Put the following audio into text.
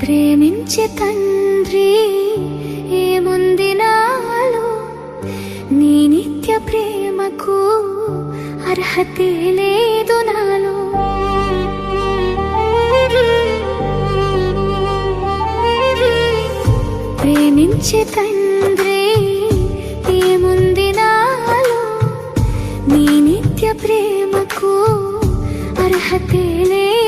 ప్రేమించే తండ్రి ఏముంది నాలో, నీ నిత్య ప్రేమకు అర్హతే లేదు నాలో. ప్రేమించే తండ్రి ఏముంది నాలో, నీ నిత్య ప్రేమకు అర్హతే లేదు.